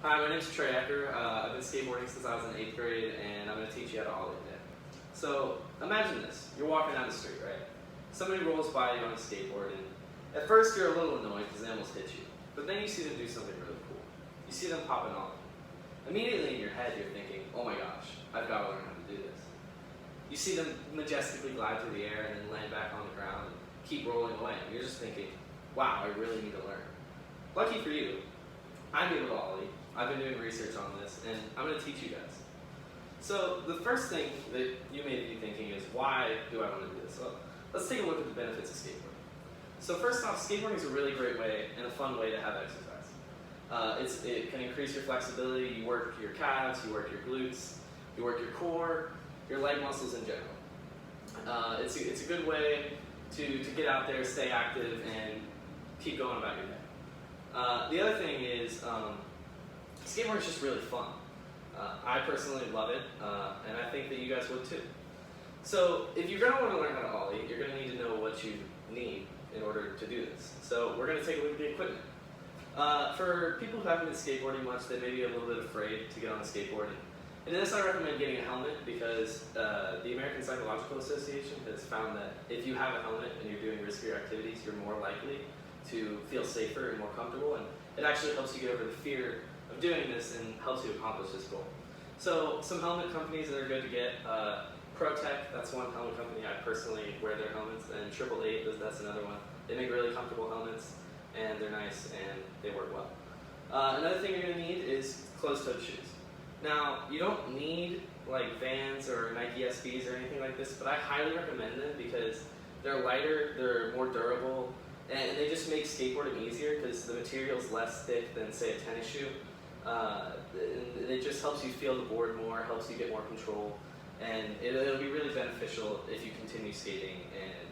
Hi, my name's Trey Ecker. I've been skateboarding since I was in 8th grade, and I'm going to teach you how to Ollie today. So, imagine this. You're walking down the street, right? Somebody rolls by you on a skateboard, and at first you're a little annoyed because they almost hit you. But then you see them do something really cool. You see them pop an Ollie. Immediately in your head, you're thinking, oh my gosh, I've got to learn how to do this. You see them majestically glide through the air and then land back on the ground and keep rolling away. And you're just thinking, wow, I really need to learn. Lucky for you, I'm able to Ollie. I've been doing research on this, and I'm going to teach you guys. So the first thing that you may be thinking is, why do I want to do this? Well, let's take a look at the benefits of skateboarding. So first off, skateboarding is a really great way and a fun way to have exercise. It can increase your flexibility. You work your calves, you work your glutes, you work your core, your leg muscles in general. It's a good way to get out there, stay active, and keep going about your day. The other thing is, skateboarding is just really fun. I personally love it, and I think that you guys would too. So if you're going to want to learn how to Ollie, you're going to need to know what you need in order to do this. So we're going to take a look at the equipment. For people who haven't been skateboarding much, they may be a little bit afraid to get on a skateboard. And in this, I recommend getting a helmet because the American Psychological Association has found that if you have a helmet and you're doing riskier activities, you're more likely to feel safer and more comfortable, and it actually helps you get over the fear of doing this and helps you accomplish this goal. So some helmet companies that are good to get, ProTech, that's one helmet company. I personally wear their helmets, and 888, that's another one. They make really comfortable helmets, and they're nice, and they work well. Another thing you're going to need is closed-toed shoes. Now, you don't need like Vans or Nike SBs or anything like this, but I highly recommend them because they're lighter, they're more durable, and they just make skateboarding easier because the material's less thick than, say, a tennis shoe. And it just helps you feel the board more, helps you get more control, and it'll be really beneficial if you continue skating and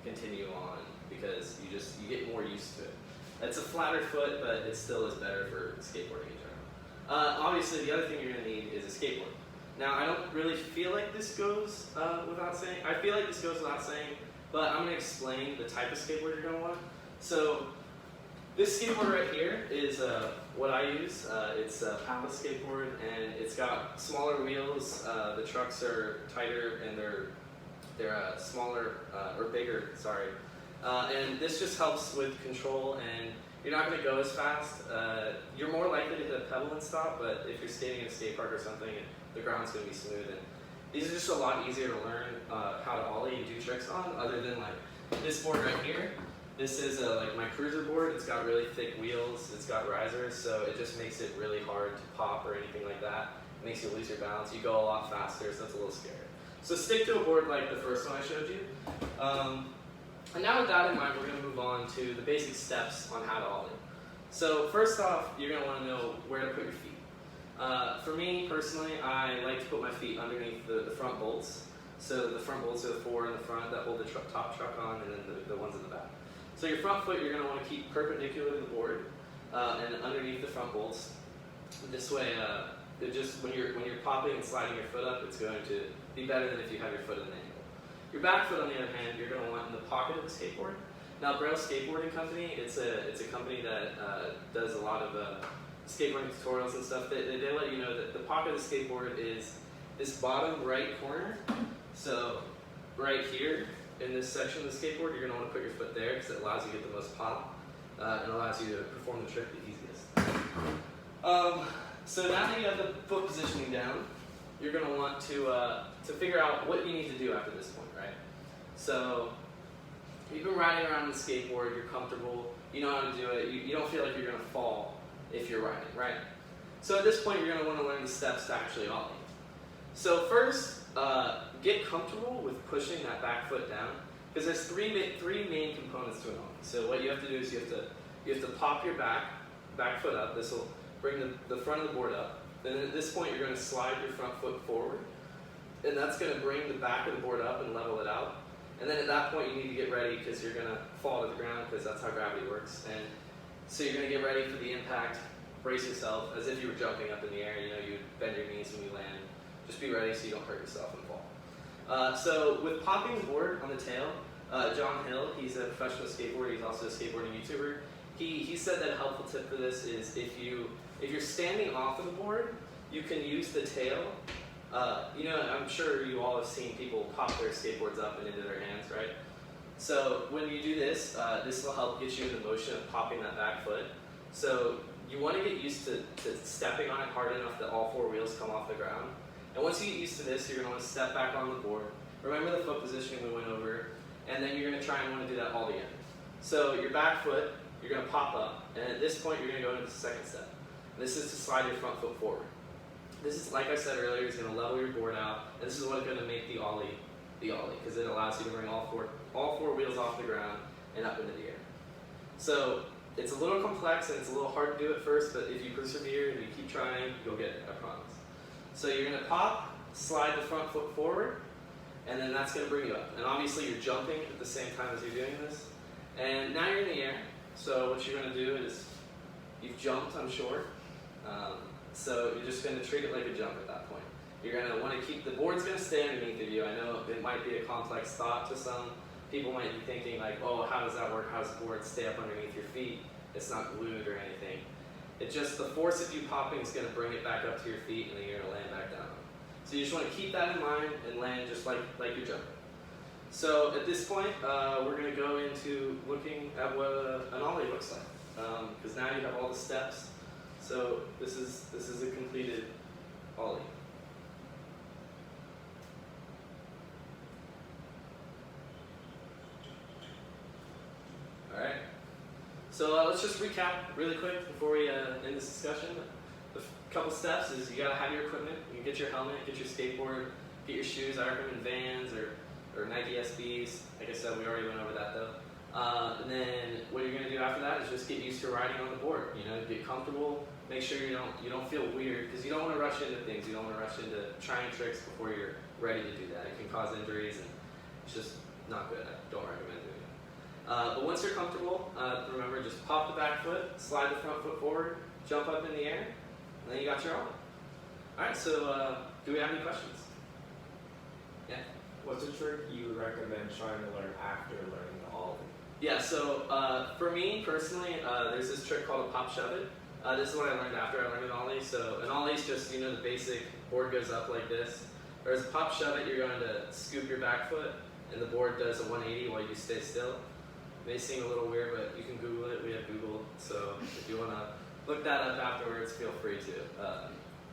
continue on because you get more used to it. It's a flatter foot, but it still is better for skateboarding in general. Obviously, the other thing you're going to need is a skateboard. Now, I don't really feel like this goes without saying. I feel like this goes without saying, but I'm going to explain the type of skateboard you're going to want. So this skateboard right here is what I use. It's a Palace skateboard, and it's got smaller wheels. The trucks are tighter, and they're smaller or bigger. Sorry. And this just helps with control, and you're not going to go as fast. You're more likely to hit a pebble and stop, but if you're skating in a skate park or something, the ground's going to be smooth. And these are just a lot easier to learn how to Ollie and do tricks on, other than like this board right here. This is like my cruiser board. It's got really thick wheels. It's got risers, so it just makes it really hard to pop or anything like that. It makes you lose your balance. You go a lot faster, so it's a little scary. So stick to a board like the first one I showed you. And now with that in mind, we're going to move on to the basic steps on how to Ollie. So first off, you're going to want to know where to put your feet. For me, personally, I like to put my feet underneath the front bolts. So the front bolts are the four in the front that hold the top truck on, and then the ones in the back. So your front foot, you're going to want to keep perpendicular to the board and underneath the front bolts. This way, when you're popping and sliding your foot up, it's going to be better than if you have your foot at an angle. Your back foot, on the other hand, you're going to want in the pocket of the skateboard. Now, Braille Skateboarding Company, it's a company that does a lot of skateboarding tutorials and stuff. They let you know that the pocket of the skateboard is this bottom right corner. So right here in this section of the skateboard, you're going to want to put your foot there because it allows you to get the most pop and allows you to perform the trick the easiest. So now that you have the foot positioning down, you're going to want to figure out what you need to do after this point, right? So you've been riding around on the skateboard, you're comfortable, you know how to do it, you don't feel like you're going to fall if you're riding, right? So at this point, you're going to want to learn the steps to actually Ollie. So first, get comfortable with pushing that back foot down, because there's three main components to an Ollie. So what you have to do is you have to pop your back foot up. This will bring the front of the board up. Then at this point, you're going to slide your front foot forward, and that's going to bring the back of the board up and level it out. And then at that point, you need to get ready because you're going to fall to the ground because that's how gravity works. And so you're going to get ready for the impact. Brace yourself as if you were jumping up in the air. You know, you bend your knees when you land. Just be ready so you don't hurt yourself and fall. So with popping the board on the tail, John Hill, he's a professional skateboarder. He's also a skateboarding YouTuber. He said that a helpful tip for this is if you're standing off of the board, you can use the tail. I'm sure you all have seen people pop their skateboards up and into their hands, right? So when you do this, this will help get you in the motion of popping that back foot. So you want to get used to stepping on it hard enough that all 4 wheels come off the ground. And once you get used to this, you're going to want to step back on the board. Remember the foot positioning we went over, and then you're going to try and want to do that all together. So your back foot, you're going to pop up, and at this point, you're going to go into the second step. This is to slide your front foot forward. This is, like I said earlier, is going to level your board out, and this is what's going to make the Ollie, because it allows you to bring all four wheels off the ground and up into the air. So it's a little complex and it's a little hard to do at first, but if you persevere and you keep trying, you'll get it, I promise. So you're going to pop, slide the front foot forward, and then that's going to bring you up. And obviously you're jumping at the same time as you're doing this. And now you're in the air, so what you're going to do is, you've jumped, I'm sure. So you're just going to treat it like a jump at that point. You're going to want to keep, the board's going to stay underneath of you. I know it might be a complex thought to some. People might be thinking like, oh, how does that work? How does the board stay up underneath your feet? It's not glued or anything. It just, the force of you popping is going to bring it back up to your feet, and then you're going to land back down. So you just want to keep that in mind and land just like you're jumping. So at this point, we're going to go into looking at what an Ollie looks like. Because now you have all the steps. So this is a completed Ollie. Alright, so let's just recap really quick before we end this discussion. The couple steps is you gotta have your equipment. You get your helmet, get your skateboard, get your shoes. I recommend Vans or Nike SBs. Like I said, we already went over that though. And then what you're gonna do after that is just get used to riding on the board. Get comfortable. Make sure you don't feel weird, because you don't want to rush into things. You don't want to rush into trying tricks before you're ready to do that. It can cause injuries, and it's just not good. I don't recommend doing it. But once you're comfortable, remember, just pop the back foot, slide the front foot forward, jump up in the air, and then you got your Ollie. All right, so do we have any questions? Yeah? What's a trick you would recommend trying to learn after learning the Ollie? Yeah, so for me personally, there's this trick called a pop shove it. This is what I learned after I learned an Ollie. So an Ollie is just, the basic board goes up like this. Whereas a pop shove it, you're going to scoop your back foot, and the board does a 180 while you stay still. It may seem a little weird, but you can Google it. We have Google, so if you want to look that up afterwards, feel free to.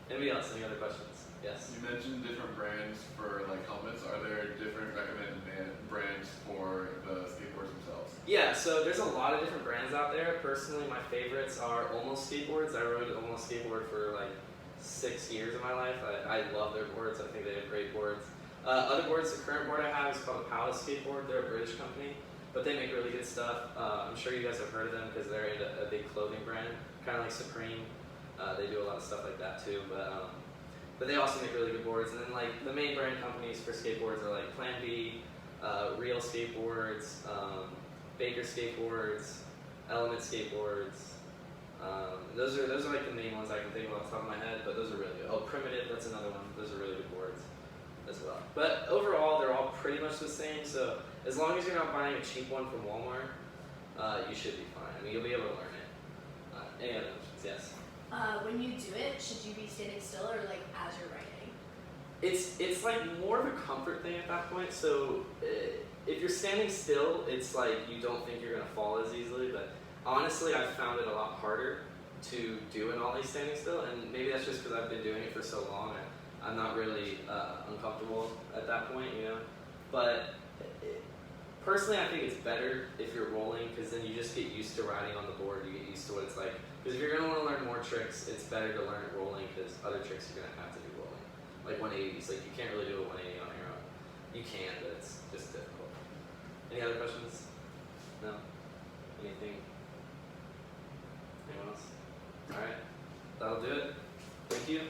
Anybody else? Any other questions? Yes? You mentioned different brands for helmets. Are there different recommended brands for the skateboards themselves? Yeah, so there's a lot of different brands out there. Personally, my favorites are Almost Skateboards. I rode Almost Skateboard for 6 years of my life. I love their boards. I think they have great boards. Other boards, the current board I have is called a Palace Skateboard. They're a British company, but they make really good stuff. I'm sure you guys have heard of them because they're a big clothing brand, kind of like Supreme. They do a lot of stuff like that too, but they also make really good boards. And then the main brand companies for skateboards are Plan B, Real Skateboards, Baker Skateboards, Element Skateboards. Those are the main ones I can think of off the top of my head, but those are really good. Oh, Primitive, that's another one. Those are really good boards as well. But overall, they're all pretty much the same, so as long as you're not buying a cheap one from Walmart, you should be fine. I mean, you'll be able to learn it. Any other questions? Yes? When you do it, should you be standing still or as you're riding? It's more of a comfort thing at that point. So if you're standing still, it's you don't think you're gonna fall as easily. But honestly, I've found it a lot harder to do an Ollie standing still, and maybe that's just because I've been doing it for so long. I'm not really uncomfortable at that point, But personally, I think it's better if you're rolling, because then you just get used to riding on the board. You get used to what it's like. Because if you're going to want to learn more tricks, it's better to learn it rolling, because other tricks you're going to have to do rolling. 180s, you can't really do a 180 on your own. You can, but it's just difficult. Any other questions? No? Anything? Anyone else? Alright, that'll do it. Thank you.